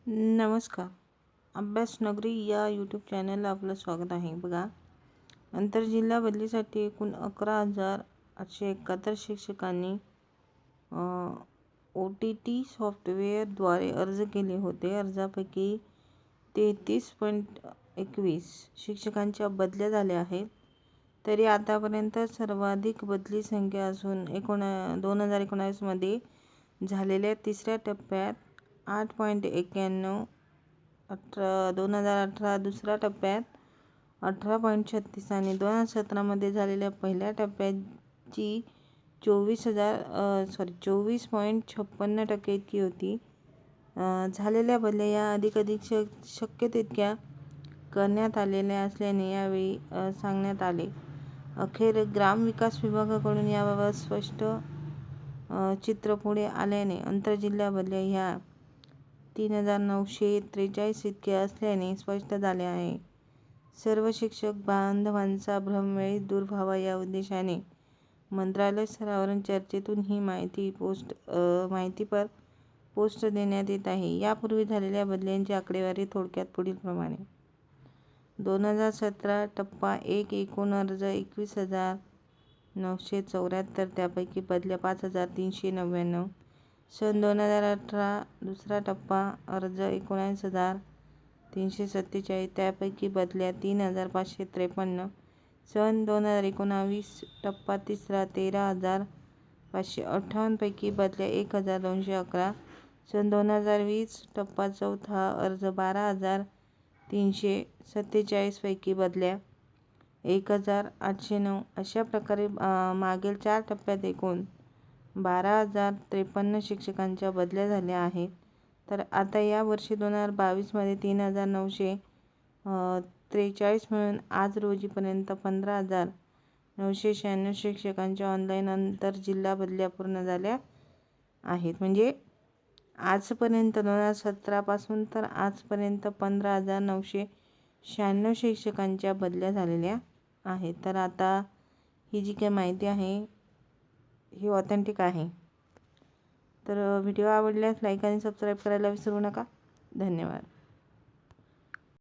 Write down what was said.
नमस्कार. अभ्यास नगरी या यूट्यूब चॅनलला आपलं स्वागत आहे. बघा, आंतरजिल्हा बदलीसाठी एकूण 11,871 शिक्षकांनी OTT सॉफ्टवेअरद्वारे अर्ज केले होते. अर्जापैकी 33.21 शिक्षकांच्या बदल्या झाल्या आहेत. तरी आतापर्यंत सर्वाधिक बदली संख्या असून 2019 मध्ये झालेल्या तिसऱ्या टप्प्यात 8.91, 2018 दुसऱ्या टप्प्यात 18.36 आणि 2017 मध्ये झालेल्या पहिल्या टप्प्याची 24.56% इतकी होती. झालेल्या बदल्या या अधिक शक्य तितक्या करण्यात आलेल्या असल्याने यावेळी सांगण्यात आले. अखेर ग्रामविकास विभागाकडून याबाबत स्पष्ट चित्र पुढे आल्याने आंतरजिल्हा बदल्या ह्या 3,943 इतक्या असल्याने स्पष्ट झाले आहे. सर्व शिक्षक बांधवांचा भ्रम दूर व्हावा या उद्देशाने मंत्रालय स्तरावरून चर्चेतून ही माहिती पर पोस्ट देण्यात येत आहे. यापूर्वी झालेल्या बदल्यांची आकडेवारी थोडक्यात पुढीलप्रमाणे: 2017 टप्पा 1 एकूण अर्ज 21,974, त्यापैकी बदल्या 5,399. सन 2018 दुसरा टप्पा अर्ज 19,347, त्यापैकी बदल्या 3,553. सन 2019 टप्पा तिसरा 13,558 पैकी बदल्या 1,211. सन 2020 टप्पा चौथा अर्ज 12,347 पैकी बदल्या 1,809. अशा प्रकारे मागील 4 टप्प्यात एकूण 12,053 शिक्षकांच्या बदल्या झाल्या आहेत. तर आता या वर्षी 2022 मध्ये 3,943 मिळून आज रोजीपर्यंत 15,996 शिक्षकांच्या ऑनलाईन आंतरजिल्हा बदल्या पूर्ण झाल्या आहेत. म्हणजे आजपर्यंत 2017 पासून तर आजपर्यंत 15,996 शिक्षकांच्या बदल्या झालेल्या आहेत. तर आता ही जी काही माहिती आहे ही ऑथेंटिक आहे. तर व्हिडिओ आवडल्यास लाईक आणि सबस्क्राईब करायला विसरू नका. धन्यवाद.